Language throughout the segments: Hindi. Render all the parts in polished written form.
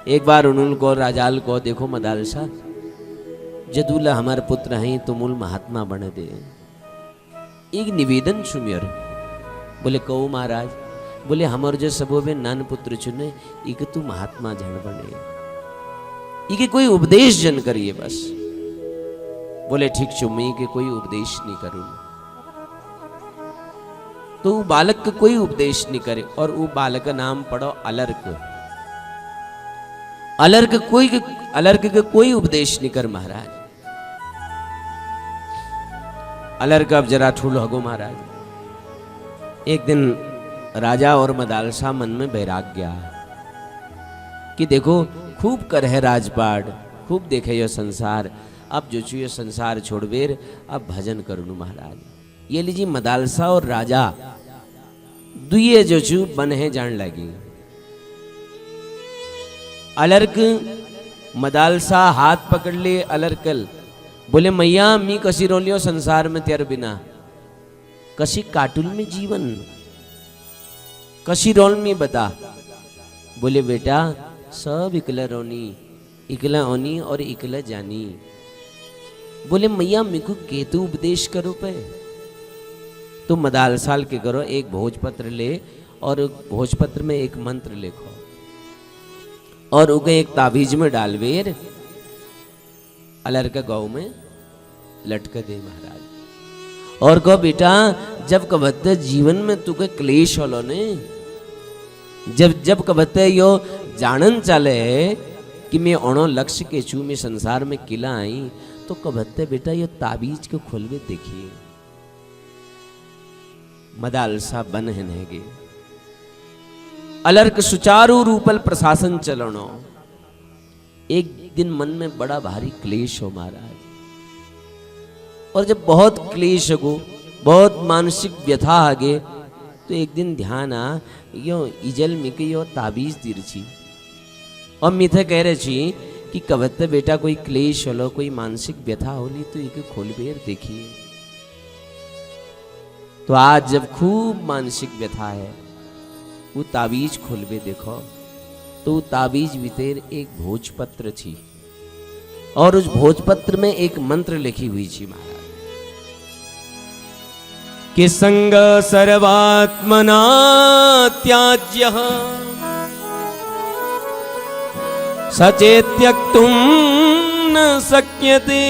एक बार उन्होंने को राजाल को देखो मदालसा जदूला हमारे पुत्र हैं तो मूल महात्मा बने दे एक निवेदन सुमियर बोले कहो महाराज बोले हमारे जो सबो में नान पुत्र चुने एक तू महात्मा जन बने इके कोई उपदेश जन करिए बस। बोले ठीक चुम्मी के कोई उपदेश नहीं करूं तो वो बालक का कोई उपदेश नहीं करे और वो बालक का नाम पढ़ो अलर्क। अलर्क का कोई उपदेश नहीं कर महाराज। अलर्क अब जरा ठूल हगो महाराज। एक दिन राजा और मदालसा मन में बैराग गया कि देखो खूब कर है राजपाट खूब देखे यो संसार अब जो छू ये संसार छोड़वेर अब भजन करूँ महाराज। ये लीजिए मदालसा और राजा दुए जो छू बन है जान लगी। अलर्क मदालसा हाथ पकड़ ले अलर्कल बोले मैया मी कसी रोलियो संसार में तेरे बिना कसी काटुल में जीवन कसी रोल में बता। बोले बेटा सब इकला रोनी इकला ओनी और इकला जानी। बोले मैया मेरे को केतु उपदेश करो पे तो मदालसाल के करो एक भोजपत्र ले और भोजपत्र में एक मंत्र लिखो और उगे एक ताबीज में डालवेर अलर का गौ में लटक दे महाराज। और कहो बेटा जब कबत्ते जीवन में तुके क्लेश होलो ने जब कबत्ते यो जानन चले कि मैं ओणो लक्ष्य के छू में संसार में किला आई तो कबत्ते बेटा ये ताबीज को खोलवे देखिए। मदालसा बन है नहगे अलर्क सुचारू रूपल प्रशासन चलनो। एक दिन मन में बड़ा भारी क्लेश हो महाराज और जब बहुत क्लेश हो बहुत मानसिक व्यथा आगे तो एक दिन ध्यान आ यो इजल मिके यो ताबीज तिरछी और मिथे कह रहे छी कि कबत्ते बेटा कोई क्लेश होलो कोई मानसिक व्यथा होली तो एक खोलबेर देखिए। तो आज जब खूब मानसिक व्यथा है वो ताबीज खोलबे देखो तो वो ताबीज भीतर एक भोजपत्र थी और उस भोजपत्र में एक मंत्र लिखी हुई थी महाराज कि संग सर्वात्मना त्याज्य सचेत्यक्तुं न शक्यते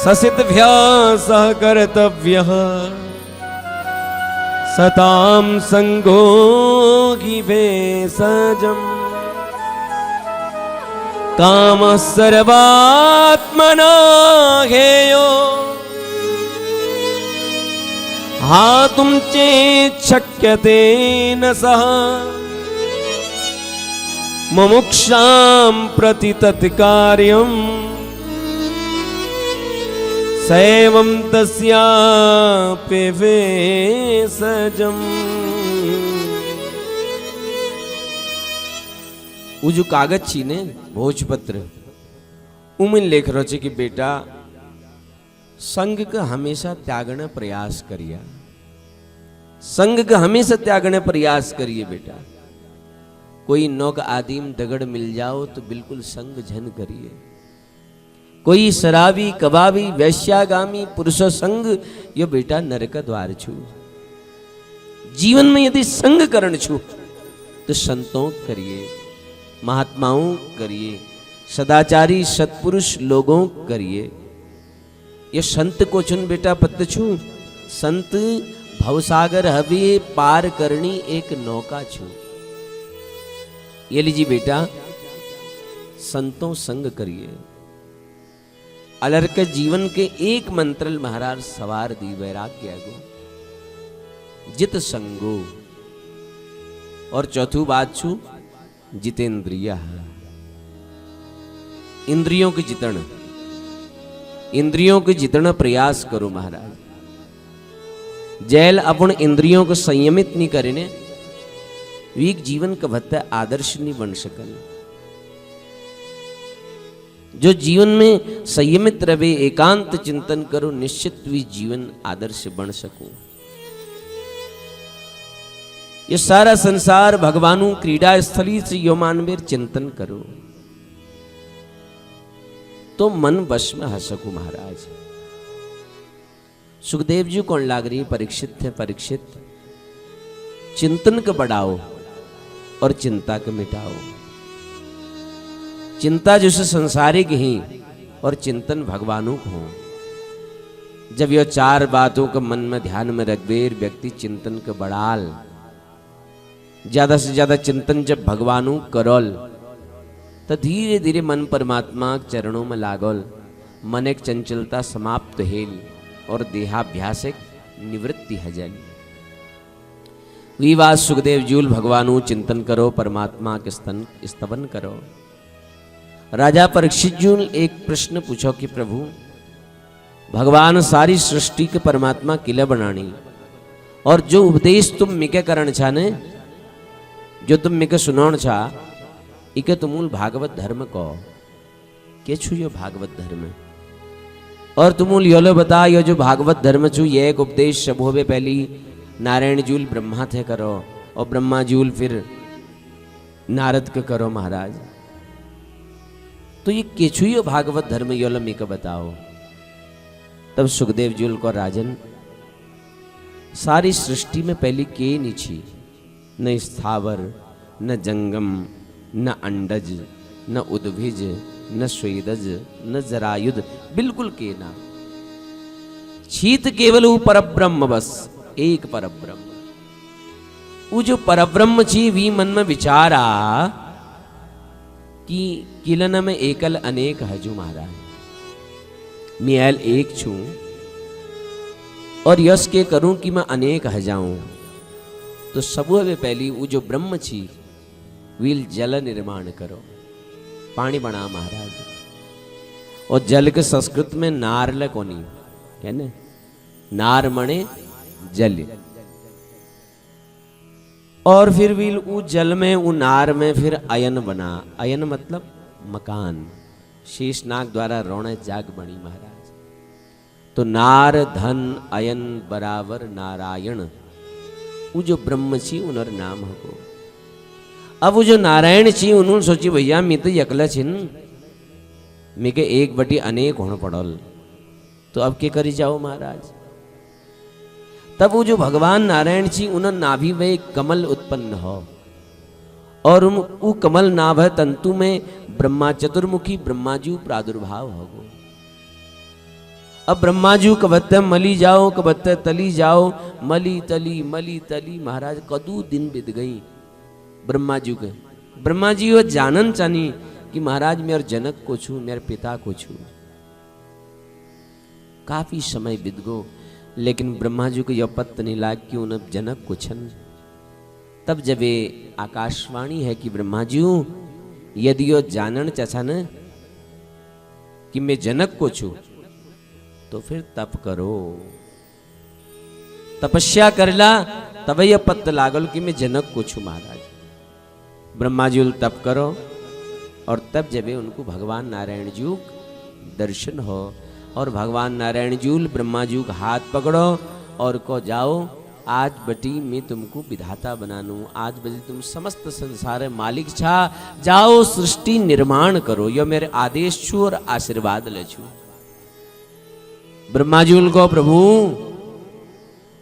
ससिद्धभ्यासः कर्तव्यः सतां संगो हि भेषजम् कामः सर्वात्मना हेयो हातुं चेत् शक्यते न सः मुमुक्षां प्रति तत्कार्यं सैवं तस्यापि भेषजम्। वो जो कागज छी ने भोजपत्र उमिन लेख रहो छे कि बेटा संग का हमेशा त्यागने प्रयास करिए। संग का हमेशा त्यागने प्रयास करिए बेटा। कोई नौक आदिम दगड़ मिल जाओ तो बिल्कुल संग झन करिए। कोई शराबी कबाबी वैश्यागामी पुरुष संग यो बेटा नरक द्वार छू। जीवन में यदि संग करण छू तो संतों करिए महात्माओं करिए सदाचारी सत्पुरुष लोगों करिए। ये संत को चुन बेटा पत्त छू। संत भवसागर हवे पार करनी एक नौका छू। ये लीजिए बेटा संतों संग करिए। अलर के जीवन के एक मंत्र महाराज सवार दी वैराग्य गो जित संगो और चौथू बात छू जितेंद्रिय इंद्रियों के जितन इंद्रियों के जितना प्रयास करो महाराज। जैल अपन इंद्रियों को संयमित नहीं करे ने वीक जीवन का भत्ता आदर्श नहीं बन सकल। जो जीवन में संयमित रहे एकांत चिंतन करो निश्चित भी जीवन आदर्श बन सकूं। ये सारा संसार भगवानु क्रीडा स्थली से यो मानवीर चिंतन करो तो मन वश में हसकू महाराज। सुखदेव जी कौन लाग रही? परीक्षित थे। परीक्षित, चिंतन को बढ़ाओ और चिंता को मिटाओ। चिंता जैसे संसारिक ही और चिंतन भगवानों को हो। जब यह चार बातों को मन में ध्यान में रखबेर व्यक्ति चिंतन को बढ़ाल, ज्यादा से ज्यादा चिंतन जब भगवानों करोल तो धीरे धीरे मन परमात्मा के चरणों में लागल, मन एक चंचलता समाप्त हेल और देहाभ्यास एक निवृत्ति हजल। विवाद सुखदेव जूल भगवानु चिंतन करो, परमात्मा के स्तवन करो। राजा परीक्षित जूल एक प्रश्न पूछो कि प्रभु भगवान सारी सृष्टि के परमात्मा किले बनानी और जो उपदेश तुम मिके करण छा ने, जो तुम मिके सुनाण छा, इके तुमूल भागवत धर्म कहो के छु यो भागवत धर्म। और तुमूल योलो बता यो जो भागवत धर्म छु ये एक उपदेश सब होवे पहली नारायण जूल ब्रह्मा थे करो और ब्रह्मा जूल फिर नारद के करो महाराज। तो ये केछु यो भागवत धर्म योलो मिके बताओ। तब सुखदेव जूल को राजन सारी सृष्टि में पहली के नहीं छी, न स्थावर न जंगम न अंडज न उद्भिज न स्वेदज न जरायुध, बिल्कुल के ना छीत केवल वो परब्रह्म, बस एक परब्रह्म। वो जो परब्रह्म छी वी मन में विचारा कि किलन में एकल अनेक हजू महाराज, मैं एक छू और यश के करूं कि मैं अनेक हजाऊं। तो सबसे पहली वो जो ब्रह्म छी वील जल निर्माण करो, पानी बना महाराज। और जल के संस्कृत में नारल कोनी है ना, नार मणे जल। और फिर वील वो जल में वो नार में फिर अयन बना, अयन मतलब मकान, शेषनाग द्वारा रोणे जाग बनी महाराज। तो नार धन अयन बराबर नारायण, वो जो ब्रह्म छी उनर नाम हो। अब वो जो नारायण छी उन्होंने सोची भैया मैं तो यकला छिन, मैं के एक बटी अनेक होने पड़ल, तो अब के करी जाओ महाराज। तब वो जो भगवान नारायण छी उन्होंने नाभि में एक कमल उत्पन्न हो और वो कमल नाभ तंतु में ब्रह्मा चतुर्मुखी ब्रह्माजू प्रादुर्भाव होगो। अब ब्रह्माजू कबत्ते मली जाओ, कबत्ते तली जाओ, मली तली महाराज कदू दिन बीत गई ब्रह्माजी के। ब्रह्माजी वो जानन चानी कि महाराज मेरे जनक को छू, मेरे पिता को छू। काफी समय बीत गो लेकिन ब्रह्माजी को यह पत्त नहीं लाग कि उन जनक को छन। तब जब ये आकाशवाणी है कि ब्रह्माजी यदि यो जानन चाचा न कि मैं जनक को छू तो फिर तप करो, तपस्या करला, तब यह पत्त लागल कि मैं जनक को छू महाराज। ब्रह्मा जी तप करो और तब जब उनको भगवान नारायण जी दर्शन हो और भगवान नारायण जी ब्रह्मा जी का हाथ पकड़ो और को जाओ आज बटी मैं तुमको विधाता बनानू, आज बटी तुम समस्त संसार मालिक छा, जाओ सृष्टि निर्माण करो, यो मेरे आदेश छू और आशीर्वाद ले छू। ब्रह्मा जी को प्रभु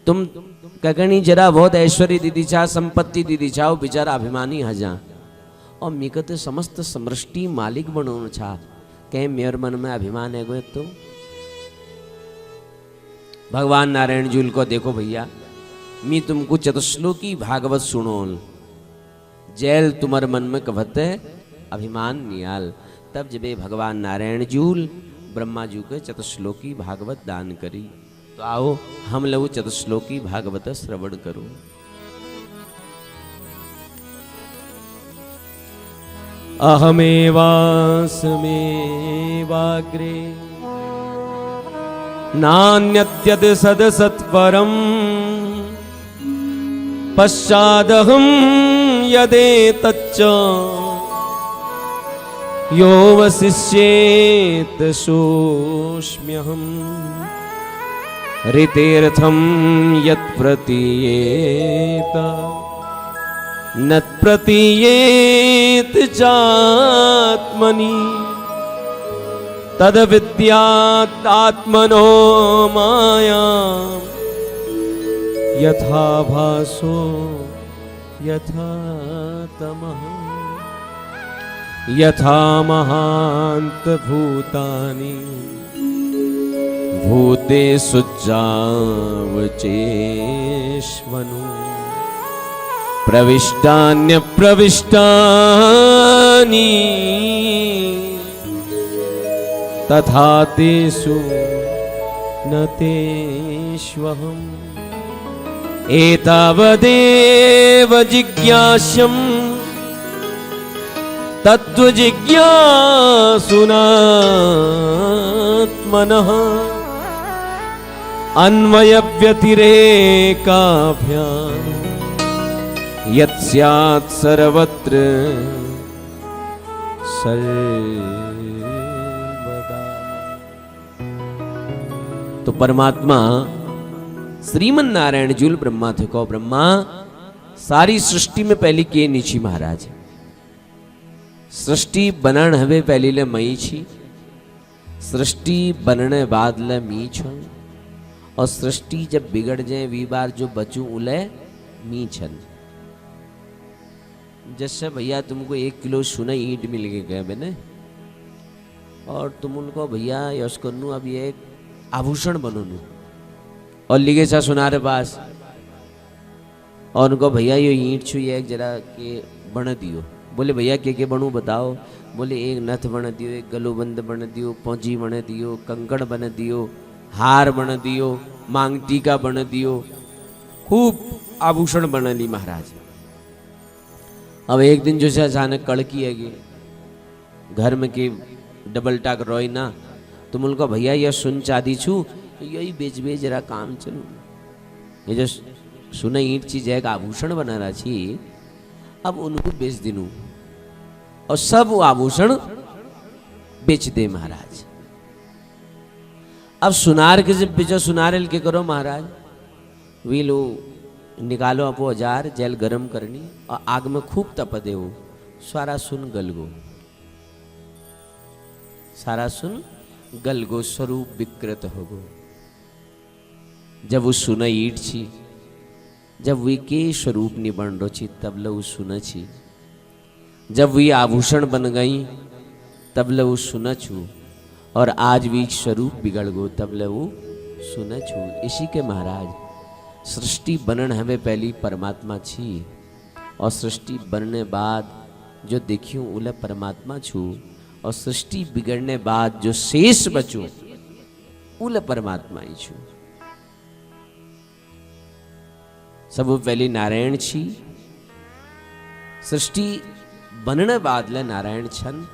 तुम ककनी जरा बहुत ऐश्वर्य दीदी छा, संपत्ति दीदी छा, वो बेचारा अभिमानी हजा और मिकत समस्त समृष्टि मालिक बनो छा, कहीं मेरे मन में अभिमान है गो। तो भगवान नारायण जी को देखो भैया मैं तुमको चतुश्लोकी भागवत सुनो, जैल तुम्हारे मन में कभत अभिमान नियाल। तब जब भगवान नारायण जूल ब्रह्मा जी के चतुश्लोकी भागवत दान करी। तो आओ हम लोग चतुश्लोकी भागवत श्रवण करो। अहमेवास्मेवाग्रे नान्यद्यद सदसत्परं पश्चादहं यदेतच्च यो वसिष्येत सोऽस्म्यहं ऋतेर्थं यत्प्रतीयेत न प्रतीयेत चात्मनि तद विद्यात् आत्मनो माया यथा भासो यथा तमः यथा महांत भूतानि भूतेषु जावचेष्वनु प्रविष्टान्यप्रविष्टानि तथा तेषु न तेष्वहम् एतावदेव जिज्ञास्यम् तत्त्वजिज्ञासुनात्मनः अन्वयव्यतिरेकाभ्याम् यत् स्यात् सर्वत्र सर्वदा। तो परमात्मा श्रीमन नारायण जूल ब्रह्मा थे को ब्रह्मा सारी सृष्टि में पहली के नीची महाराज सृष्टि बनण हवे पहली ले मई छी सृष्टि बनने बाद ले मी छो और सृष्टि जब बिगड़ जाए वी बार जो बचू उले मी छन। जैसे भैया तुमको 1 किलो सुना ईंट मिल गए मैंने और तुम उनको भैया यश करनू अब ये एक आभूषण बनोनू और लिखे सा सुनारे पास और उनको भैया ये ईंट छू ये एक जरा के बन दियो। बोले भैया के बनू बताओ। बोले एक नथ बन दियो, एक गलोबंद बन दियो, पौजी बन दियो, कंकड़ बन दियो, हार बन दियो, मांग टीका बन दियो, खूब आभूषण बन ली महाराज। अब एक दिन जो से अचानक कड़की है घर में कि डबल टाक रोई ना तुम उनको भैया यह सुन चादी छू यही बेच बेच जरा काम चलू ये जो सुना ईंट चीज है आभूषण बना रहा छी अब उनको बेच दिनू और सब वो आभूषण बेच दे महाराज। अब सुनार के जब बेचो सुनार के करो महाराज वी लो निकालो अपो 1000 जेल गरम करनी और आग में खूब तप दे वो सारा सुन गलगो सारा सुन गलगो स्वरूप विकृत होगो। जब वो सुना ईट छी जब वी के स्वरूप नहीं बन रो छी तब लो सुना छी जब वी आभूषण बन गई तब लो सुना छू और आज वी स्वरूप बिगड़ गो तब लो सुना छू। इसी के महाराज सृष्टि बनन हमें पहली परमात्मा छी और सृष्टि बनने बाद जो देखियो उले परमात्मा छू और सृष्टि बिगड़ने बाद जो शेष बचू उले परमात्मा ही छू। सब पहली नारायण छी सृष्टि बनने बाद ले नारायण छन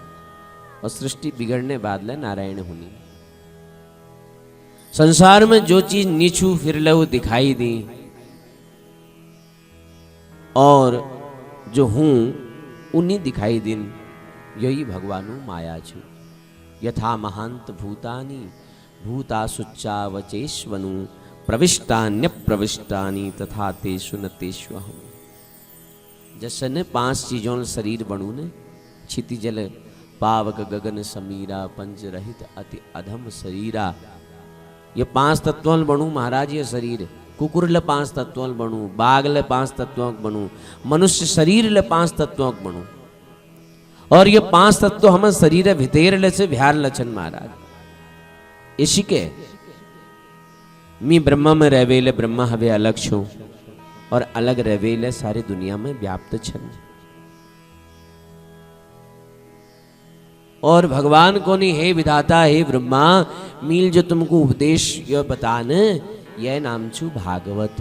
और सृष्टि बिगड़ने बाद ले नारायण होनी। संसार में जो चीज नीचू फिर लो दिखाई दी और जो हूं उन्हीं दिखाई दिन यही भगवानु माया छु। यथा महांत भूतानि भूता सुच्चा वचेश्वनु प्रविष्टान्य प्रविष्टानि तथा तेषु न तेष्वहम्। जैसे ने 5 चीजों शरीर बनू ने क्षिति जल पावक गगन समीरा पंच रहित अति अधम शरीरा ये 5 तत्वों बनू महाराज। ये शरीर कुकुर ले 5 तत्वों बनू बाघ ले 5 तत्वों बनू मनुष्य शरीर ले 5 तत्वों बनू और ये 5 तत्व हम शरीर भितेर ले से व्यार लचन महाराज। इसी के मी ब्रह्मा में रहवेले ब्रह्मा हवे अलग छो और अलग रहवेले सारी दुनिया में व्याप्त छन। और भगवान को नहीं हे विधाता हे ब्रह्मा मील जो तुमको उपदेश यो बताने यह नाम छू भागवत।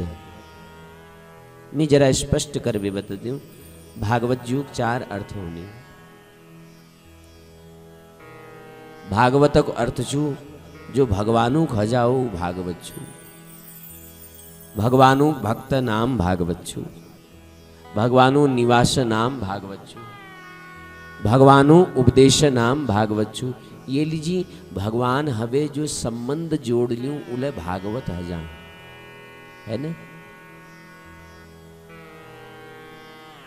मैं जरा स्पष्ट कर भी बता दूं भागवत जुग 4 अर्थ होने। भागवत को अर्थ छू जो भगवानु खजाओ भागवत छू भगवानु भक्त नाम भागवत छू भगवानु निवास नाम भागवत छू भगवानु उपदेश नाम भागवत छू। ये लीजिए भगवान हवे जो संबंध जोड़ लूं उले भागवत हजा है ना।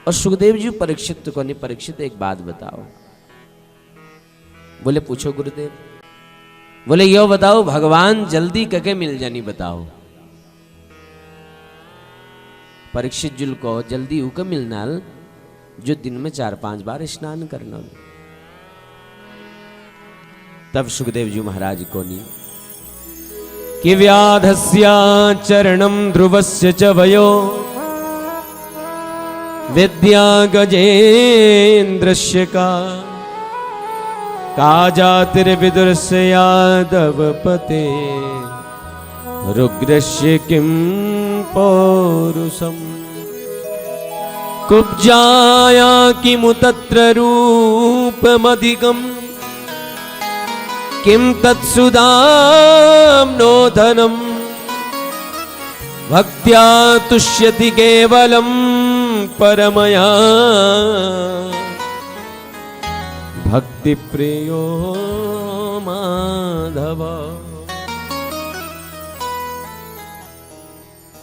और सुखदेव जी परीक्षित को नहीं, परीक्षित एक बात बताओ। बोले पूछो गुरुदेव। बोले यो बताओ भगवान जल्दी कके मिल जानी बताओ। परीक्षित जुल को जल्दी उक मिलना जो दिन में 4-5 बार स्नान करना। तब सुखदेव जी महाराज को नहीं कि व्याधस्या चरणम ध्रुवस्य च वयो विद्या गजेन्द्रस्य का जातिर्विदुरस्य यादव पते रुग्रस्य किं पौरुषम् कुब्जाया किमुतत्र रूपमधिकम् किं तत्सुदां नो धनम् भक्त्या तुष्यति केवलं परमया भक्ति प्रियो माधव।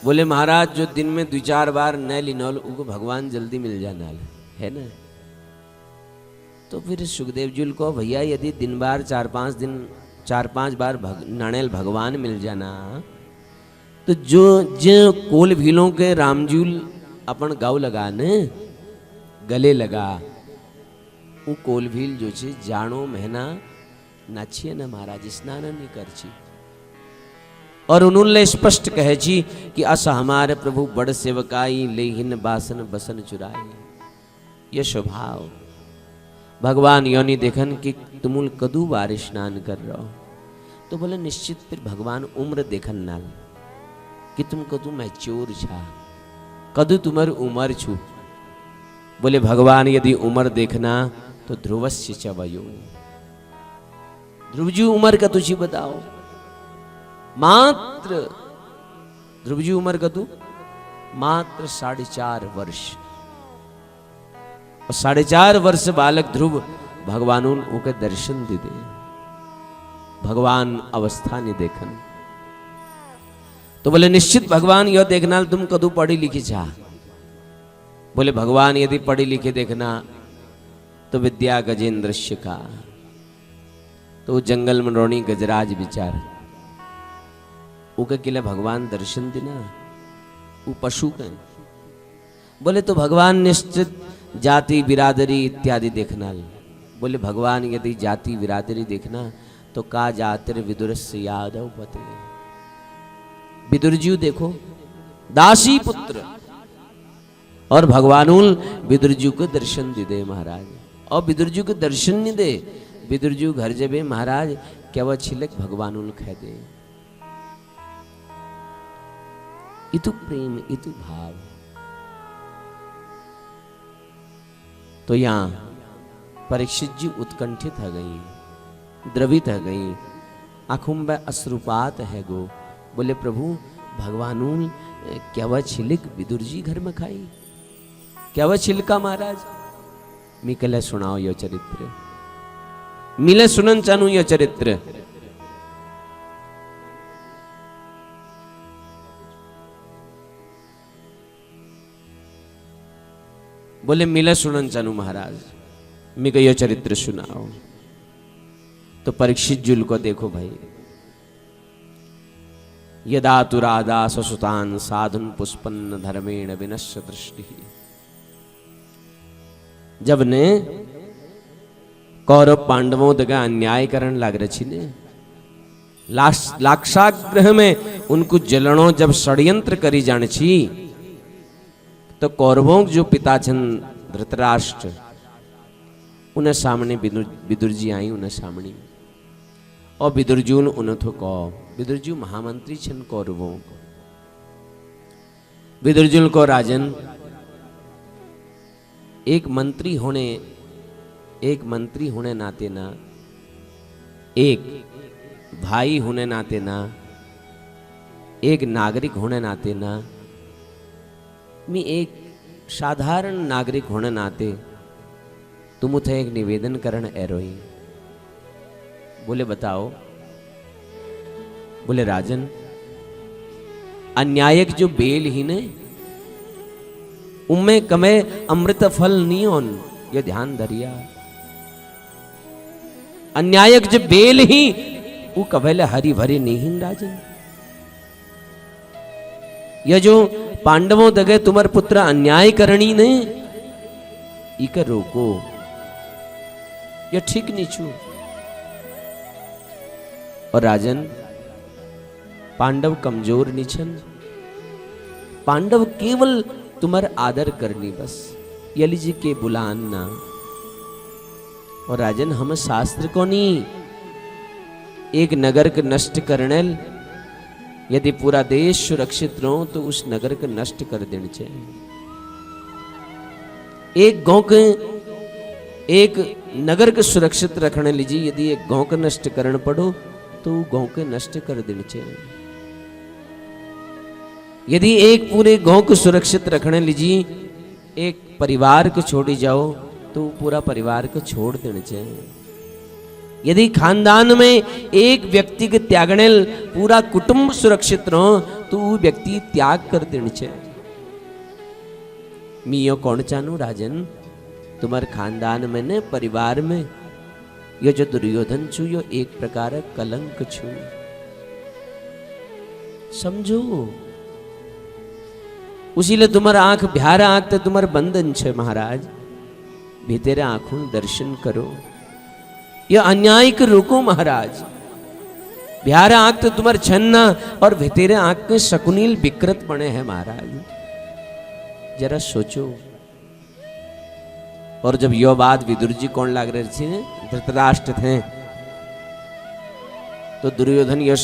बोले महाराज जो दिन में 2-4 बार न लिनौल उनको भगवान जल्दी मिल जाना है ना। तो फिर सुखदेव जी को भैया यदि दिन बार 4-5 बार नाणेल भगवान मिल जाना तो जो कोल भीलों के रामजूल अपन गाँव लगा ने गले लगा वो कोल भील जो छे जानो महीना नाचिए न महाराज स्नान नहीं कर छी। और उन्होंने स्पष्ट कहे छी कि अस हमारे प्रभु बड़ सेवकाई लेहिन बासन बसन चुराई। ये स्वभाव भगवान योनि देखन कि तुमुल कदू बार स्नान कर रहे हो। तो बोले निश्चित फिर भगवान उम्र देखन नाल कि तुम कदू मैच्योर छा कदू तुम्हारी उम्र छू। बोले भगवान यदि उम्र देखना तो ध्रुवस्य च वयो। ध्रुव जी उम्र का तुझी बताओ मात्र ध्रुव जी उम्र का तू मात्र 4.5 वर्ष। और 4.5 वर्ष बालक ध्रुव भगवान उनके दर्शन दे दे भगवान अवस्था नहीं देखन। तो बोले निश्चित भगवान यह देखना तुम कदू पढ़ी लिखी छा। बोले भगवान यदि पढ़ी लिखे देखना तो विद्या गजेन्द्रस्य का। तो जंगल में रोणी गजराज विचार उके किले भगवान दर्शन देना वो पशु के। बोले तो भगवान निश्चित जाति बिरादरी इत्यादि देखना। बोले भगवान यदि जाति बिरादरी देखना तो का जातिर विदुरस्य यादव पते। विदुर जी देखो दासी पुत्र और भगवानुल विदुर जी को दर्शन दे दे महाराज। और विदुर जी को दर्शन नहीं दे विदुर जी घर जबे महाराज क्या वह छिलक भगवानुल कह दे। इतु प्रेम इतु भाव। तो यहां परीक्षित जी उत्कंठित है गई द्रवित है गई आंखों में अश्रुपात है गो। बोले प्रभु भगवानुल क्या वह छिलक विदुर जी घर में खाई क्या वह छिलका महाराज। मिकले सुनाओ यो चरित्र मिले सुनन चानू यो चरित्र। बोले मिले सुनन चानू महाराज मिके यो चरित्र सुनाओ। तो परीक्षित जुल को देखो भाई यदा तुरादा ससुतान साधुन पुष्पन्न धर्मेण विनश्य दृष्टि। जब ने कौरव पांडवों दगा अन्याय करण लाग रही ने लाक्षाग्रह में उनको जलणों जब षड्यंत्र करी जान छी तो कौरवों जो पिता छन धृतराष्ट्र उन्हें सामने विदुर जी आई उन्हें सामने। और विदुरजून उन्हें तो कहो विदुरजू महामंत्री छन कौरवों को। विदुरजून को राजन एक मंत्री होने नाते ना एक भाई होने नाते ना एक नागरिक होने नाते ना मैं एक साधारण नागरिक होने नाते तुम उथे एक निवेदन करण एरोई। बोले बताओ। बोले राजन अन्यायक जो बेल ही ने उम्मे कमे अमृत फल नियोन, ये ध्यान धरिया। अन्यायक जो बेल ही वो कबेले हरी भरी नहीं राजन। यह जो पांडवों दगे तुम्हार पुत्र अन्याय करनी ने इके रोको, यह ठीक नहीं छू। और राजन पांडव कमजोर नहीं छन, पांडव केवल तुम्हार आदर करनी बस, यली जी के बुलान ना। और राजन हम शास्त्र को नहीं, एक नगर के नष्ट करने, यदि पूरा देश सुरक्षित रहो तो उस नगर को नष्ट कर देना चाहिए। एक गांव के, एक नगर को सुरक्षित रखने लीजिए, यदि एक गांव को नष्ट करना पड़ो तो गांव के नष्ट कर देना चाहिए। यदि एक पूरे गांव को सुरक्षित रखने लीजिए, एक परिवार को छोड़ी जाओ तो पूरा परिवार को छोड़ देना चाहिए। यदि खानदान में एक व्यक्ति के त्यागने पूरा कुटुंब सुरक्षित रहो तो वो व्यक्ति त्याग कर देना चाहिए। मैं यो कौन चाहूं राजन, तुम्हारे खानदान में ने परिवार में ये जो दुर्योधन छू यो एक प्रकार कलंक छू, समझो। उसीलिए तुम्हारा आंख भ्यारा आंख तो तुम्हार बंधन छे महाराज, भीतरे आंखों दर्शन करो, यह अन्याय को रोको महाराज। भ्यारा आंख तो तुम्हार छन्ना और भीतरे आंख के शकुनील विकृत बने हैं महाराज, जरा सोचो। और जब यो बात विदुर जी कौन लाग रहे थे, धृतराष्ट्र थे, तो दुर्योधन यह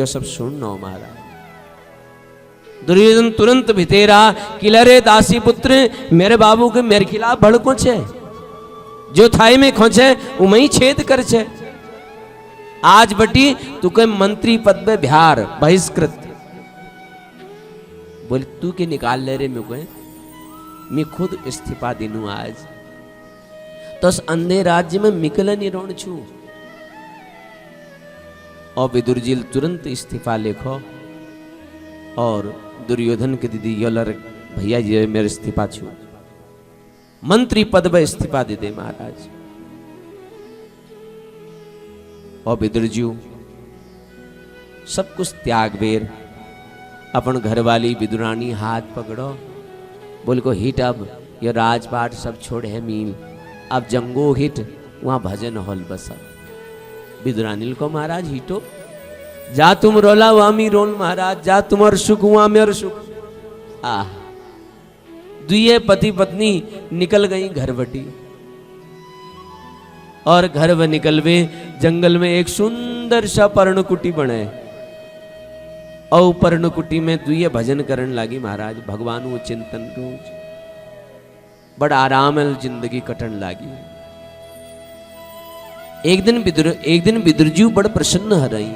सब सुन नो महाराज। दुर्योधन तुरंत भितेरा किलरे दासी पुत्र मेरे बाबू के मेरे खिलाफ भड़को छे, जो थाई में खोचे उमई छेद कर छे। आज बटी तू के मंत्री पद में बिहार बहिष्कृत। बोले तू के निकाल ले रे मेरे, मैं खुद इस्तीफा दिनू आज, तो उस अंधे राज्य में मिकल नहीं रोण छू। और विदुर जी तुरंत इस्तीफा लिखो और दुर्योधन के दीदी योलर भैया जी मेरे इस्तीफा छू, मंत्री पद में इस्तीफा दे दे महाराज। और विदुर जी सब कुछ त्याग बेर, अपन घरवाली विदुरानी हाथ पकड़ो, बोल को हिट अब ये राजपाट सब छोड़े है मील, अब जंगो हिट वहां भजन हॉल बसा। विदुरानी को महाराज हिटो, जा तुम रोला वहां मी रोल महाराज, जा तुम्हार सुख वहां मेर सुख। दुए पति पत्नी निकल गई घर बटी, और घर में निकलवे जंगल में एक सुंदर सा पर्णकुटी बने, और पर्णकुटी में दुए भजन करने लगी महाराज, भगवान वो चिंतन रोज बड़ा आराम जिंदगी कटन लगी। एक दिन विदुरजी बड़ प्रसन्न हो रही,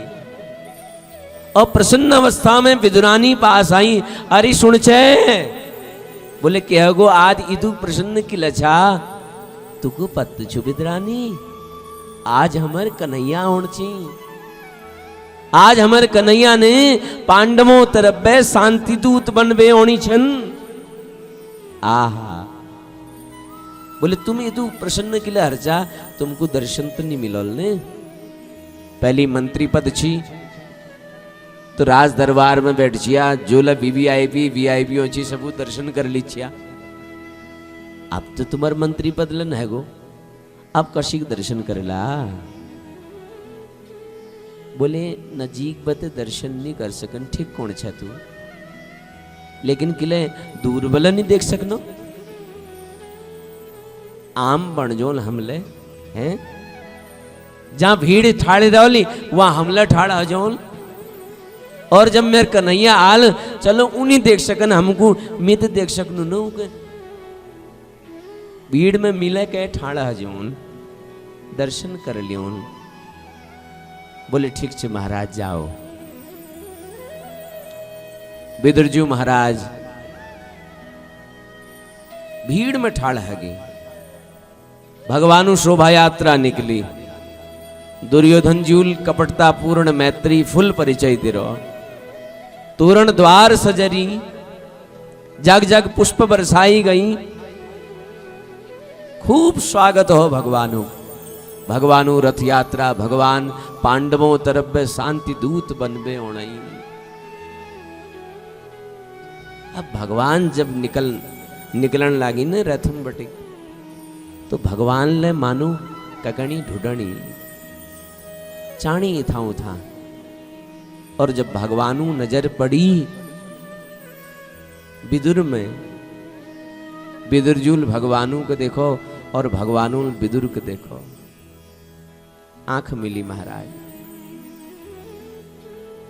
और प्रसन्न अवस्था में विदुरानी पास आई। अरे सुन छे, बोले क्या गो आज इदु प्रसन्न की लछा, तुको पत छु विदुरानी, आज हमार कन्हैया होणची, आज हमारे कन्हैया ने पांडवों तरफ शांति दूत बनवे होनी छन। आहा, बोले तुम इदु प्रसन्न के लिए हर्जा, तुमको दर्शन तो नहीं मिलल ने। पहली मंत्री पद छी तो राज दरबार में बैठ जिया, जो ला वीवीआईपी होची सबू दर्शन कर लीछिया। अब तो तुम्हार मंत्री पद लन है गो, अब कशी दर्शन करेला। बोले नजीक बते दर्शन नहीं कर सकन, ठीक कौन छे तू, लेकिन किले दूर वाला नहीं देख सकनो। आम बनजोल हमले हैं, जहां भीड़ ठाड़े रहोली वहां हमला ठाड़ा हो जोल। और जब मेरे कन्हैया आल, चलो उन्हीं देख सकन, हमको मैं तो देख सकनू न के भीड़ में मिले के ठाड़ा जोन दर्शन कर लियोन। बोले ठीक छे महाराज जाओ। विदुरजी महाराज भीड़ में ठाड़ है, भगवानु शोभा यात्रा निकली। दुर्योधन जूल कपटता पूर्ण मैत्री फुल परिचय दिरो, तोरण द्वार सजरी, जग जग पुष्प बरसाई गई, खूब स्वागत हो भगवानों। भगवानों रथ यात्रा भगवान पांडवों तरफ शांति दूत बनबे ओणई। अब भगवान जब निकलन लागी न रथम बटे, तो भगवान ले मानो ककणी ढूंढनी चाणी था। और जब भगवानू नजर पड़ी विदुर में, विदुरजूल भगवानू को देखो और भगवानू विदुर को देखो, आंख मिली महाराज।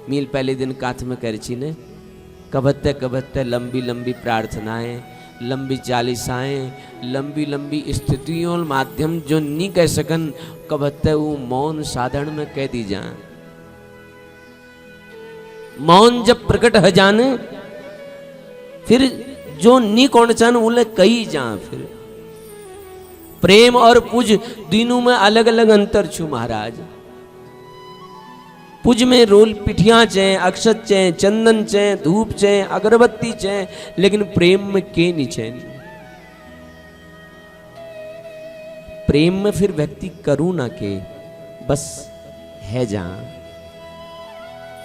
मील पहले दिन काथ में करची ने कबत्ते कबत्ते लंबी लंबी प्रार्थनाएं, लंबी चालीसाएं, लंबी लंबी स्थितियों माध्यम जो नहीं कह सकन, कबत्ते वो मौन साधन में कह दी जाए। मौन जब प्रकट हो जाने फिर जो नी कौन चान उले कही जा। फिर प्रेम और पूज तीनों में अलग अलग अंतर छू महाराज। पूज में रोल पिठियां चे, अक्षत चे, चंदन चे, धूप चे, अगरबत्ती चे, लेकिन प्रेम में के नहीं चे। प्रेम में फिर व्यक्ति करू ना के बस है जा।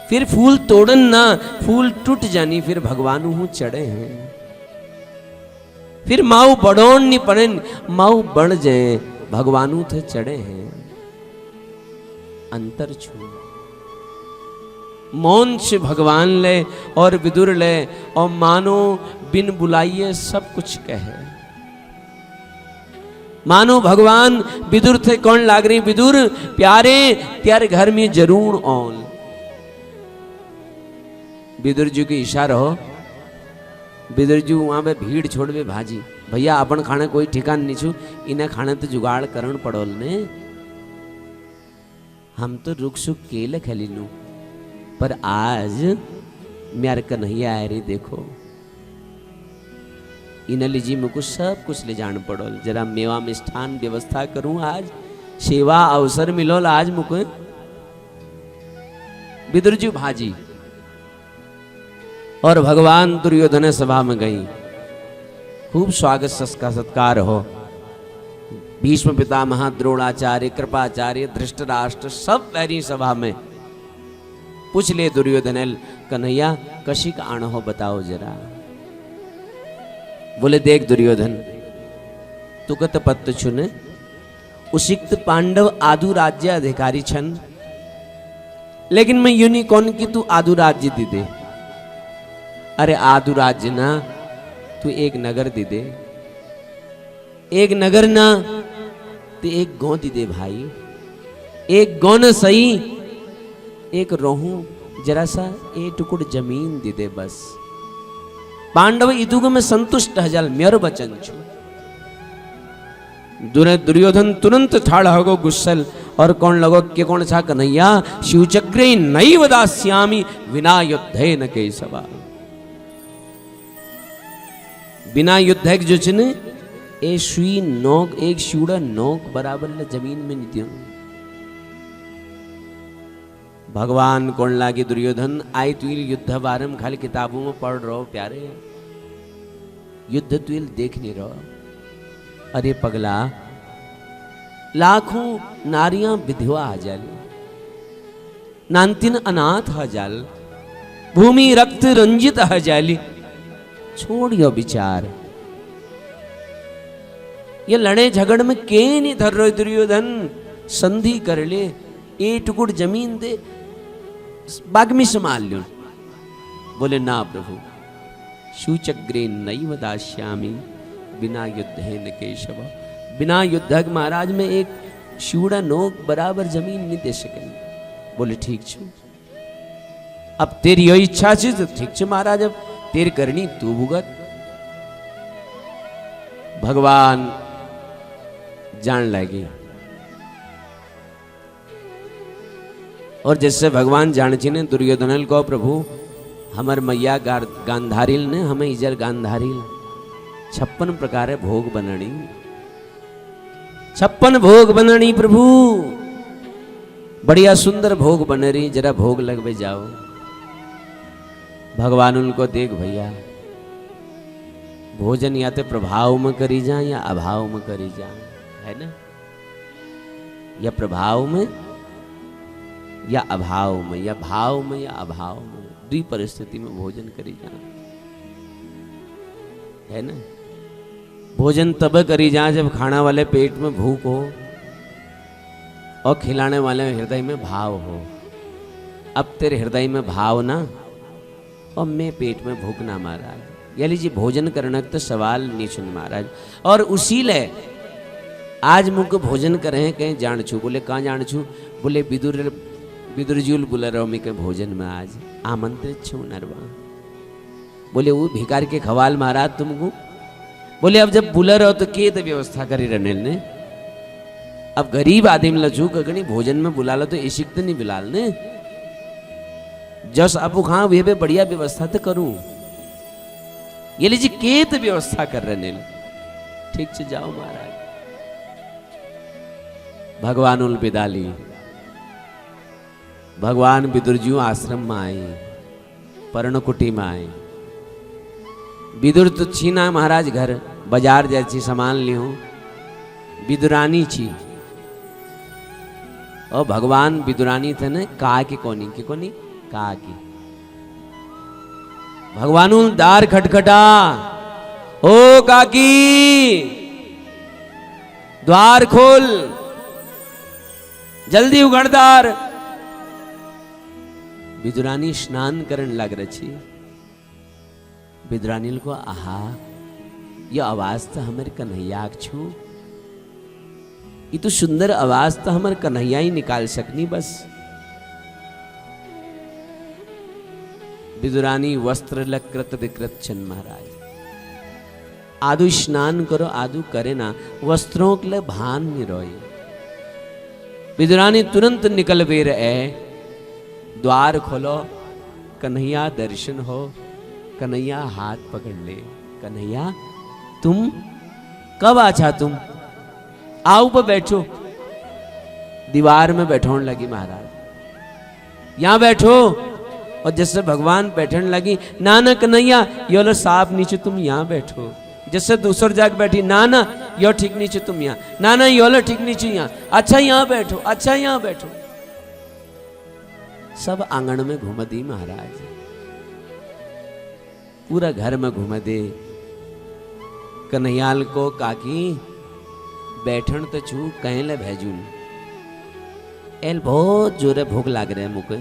फिर फूल तोड़न ना, फूल टूट जानी, फिर भगवानू हूं चढ़े हैं। फिर माऊ बड़ोन नहीं पड़े, माऊ बढ़ जाए, भगवानू थे चढ़े हैं। अंतर छू मौन से भगवान ले और विदुर ले, और मानो बिन बुलाइए सब कुछ कहे। मानो भगवान विदुर थे कौन लाग रही, विदुर प्यारे त्यारे घर में जरूर औल। विदुर जी की इशारा हो, विदुर जी वहां पे भीड़ छोड़ वे भाजी, भैया अपन खाने कोई ठिकान नहीं छू, इन्हें खाने तो जुगाड़ करण पड़ोल ने। हम तो रुक सुख केले खेली लू, पर आज म्यार कन्हैया आ रही देखो, इन्हें लीजिए मुझको सब कुछ ले जान पड़ोल। जरा मेवा मिष्ठान व्यवस्था करूं, आज सेवा अवसर मिलोल आज मुझको। विदुर जी भाजी और भगवान दुर्योधन सभा में गई। खूब स्वागत सत्कार हो। भीष्म पितामह, द्रोणाचार्य, कृपाचार्य, धृष्टराष्ट्र सब बैरी सभा में। पूछ ले दुर्योधन, कन्हैया कशी का आण हो बताओ जरा। बोले देख दुर्योधन, तुकत पत्त छुन उसिक्त पांडव आदु राज्य अधिकारी छन, लेकिन मैं यूनी कौन की तू आदु राज्य दी दे। अरे आदु राज्य ना, तू एक नगर दे दे, एक नगर ना तो एक गांव दे दे भाई। एक गांव न सही, एक रोहू जरा सा एक टुकड़ जमीन दे दे बस। पांडव इतुग में संतुष्ट हजल मेर वचन छू। दुर्योधन तुरंत ठाड़ हो गुस्सल और कौन लगो के कौन सा कन्हैया, शिवचक्रे नैव दास्यामि विना युद्धे न केशवा। बिना युद्ध जो छे ए सुई नोक, एक शूड़ा नोक बराबर ले जमीन में नहीं दियो। भगवान कौन लागे दुर्योधन, आई तुल युद्ध बारम खाली किताबों में पढ़ रहो प्यारे, युद्ध तुल देख नहीं रहो। अरे पगला, लाखों नारियां विधवा हजल, नांतिन अनाथ हजल, भूमि रक्त रंजित हजल, छोड़ियो विचार। ये लड़े झगड़ में के नहीं धर रहे दुर्योधन, संधि कर ले, एक टुकड़ जमीन दे, बाग में संभाल लो। बोले ना प्रभु, शूचग्रे नैव दास्यामि बिना युद्धे न केशव। बिना युद्ध महाराज में एक शूड़ा नोक बराबर जमीन नहीं दे सके। बोले ठीक छू, अब तेरी यही इच्छा छे तो ठीक छे महाराज, अब तेरी करनी तू भुगत। भगवान जान लगे, और जैसे भगवान जानची ने दुर्योधन को, प्रभु हमार मैया गांधारिल ने हमें इजर गांधारिल 56 प्रकार भोग बननी, 56 भोग बननी प्रभु, बढ़िया सुंदर भोग बन रही, जरा भोग लगवे जाओ। भगवान उनको देख भैया भोजन या तो प्रभाव में करी जा या अभाव में करी जा, है ना, या प्रभाव में या अभाव में, या भाव में या अभाव में, दुई परिस्थिति में भोजन करी जा, है ना। भोजन तब करी जा जब खाना वाले पेट में भूख हो और खिलाने वाले हृदय में भाव हो। अब तेरे हृदय में भाव ना और मैं पेट में भूख ना महाराज, या लीजिए भोजन करने तो सवाल नहीं सुन महाराज। और उसी ले आज मुख भोजन करें कहीं जान छू, बोले कहाँ जान छू, बोले विदुर जी बोला रहो मैं के भोजन में आज आमंत्रित छू नरवा। बोले वो भिकार के खवाल महाराज तुमको, बोले अब जब बुला रहो तो के तो व्यवस्था करी रहने ने। अब गरीब आदमी लचू कगनी भोजन में बुला लो तो इशिक तो नहीं बुलाल ने, जस आपको हाँ वे भी बढ़िया व्यवस्था तो करूं, ये लीजिए के तो व्यवस्था कर रहे ने। ठीक से जाओ महाराज। भगवान उल विदाली, भगवान विदुरजू आश्रम में आए, पर्णकुटी में आए। विदुर तो छीना महाराज घर बाजार जैसी सामान लियो, विदुरानी छी और भगवान विदुरानी थे ने का की कोनी का की। भगवानु दार खटखटा, ओ काकी द्वार खोल, जल्दी उगड़दार। विदुरानी स्नान करने लग रही। विदुरानी को आहा ये आवाज तो हमारे कन्हैया छू, ये तो सुंदर आवाज तो हमारे कन्हैया ही निकाल सकनी बस। विदुरानी वस्त्र लकृत विकृत छन महाराज, आदु स्नान करो आदु करे ना, वस्त्रों के लिए भान नहीं रोए। विदुरानी तुरंत निकल बेर है, द्वार खोलो, कन्हैया दर्शन हो। कन्हैया हाथ पकड़ ले, कन्हैया तुम कब आछा, तुम आओ पर बैठो। दीवार में बैठोन लगी महाराज, यहां बैठो। और जैसे भगवान बैठने लगी, ना ना कन्हैया यो लो साफ नीचे तुम यहां बैठो। जैसे दूसर जाग बैठी, ना ना यो ठीक नीचे तुम यहाँ, ना ना यो लो ठीक नीचे यहाँ, अच्छा यहां बैठो, अच्छा यहां बैठो। सब आंगन में घूम दी महाराज, पूरा घर में घूम दे। कन्हैयाल को काकी बैठन तो छू कहीं ले भेजून, एल बहुत जोरे भूख लाग रहे मुके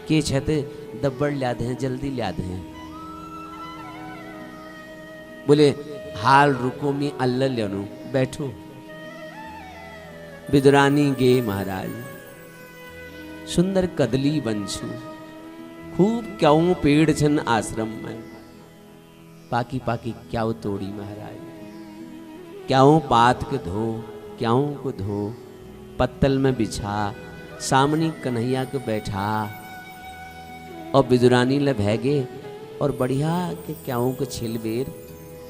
के छते दब्बड़ ल्याद हैं, जल्दी ल्याद हैं। बोले हाल रुको मी अल्लाह लेनु, बैठो। विदुरानी गे महाराज, सुंदर कदली बंशु, खूब क्याऊ पेड़ छन आश्रम में, पाकी पाकी क्याऊ तोड़ी महाराज। क्याऊ पात के धो, क्याऊ को धो, पत्तल में बिछा, सामने कन्हैया को बैठा और विदुरानी ले भैगे और बढ़िया के क्याऊ को छिलबेर।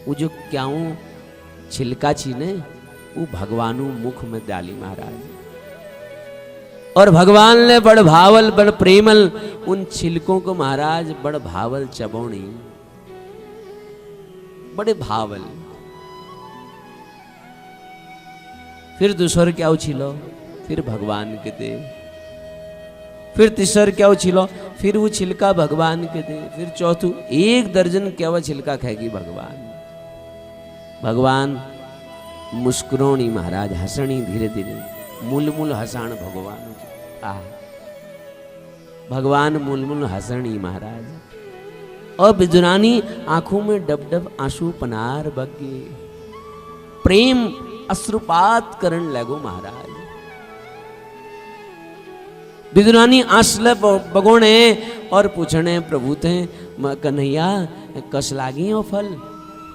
वो जो क्याऊ छिलका छीने वो भगवानु मुख में डाली महाराज, और भगवान ने बड़ भावल बड़ प्रेमल उन छिलकों को महाराज बड़ भावल चबोणी, बड़े भावल। फिर दूसर क्या उछिलो, फिर भगवान के दे। फिर तीसर क्या उछिलो, फिर वो छिलका भगवान के दे। फिर चौथू 1 दर्जन क्या वो छिलका खाएगी भगवान। भगवान मुस्कुरानी महाराज, हसणी धीरे धीरे, मूल मूल हसाण भगवान। भगवान मूल मूल हसणी महाराज। और विदुरानी आंखों में डब डब आंसू पनार बगे, प्रेम अश्रुपात करण लगो महाराज। विदुरानी आंसले बगोणे और पूछने प्रभु थे कन्हैया कस लागी हो फल।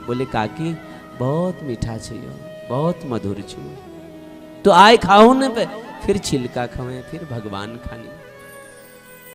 बोले काकी बहुत मीठा छियो, बहुत मधुर छियो, तो आए खाओ ने पे। फिर छिलका खावे, फिर भगवान खानी।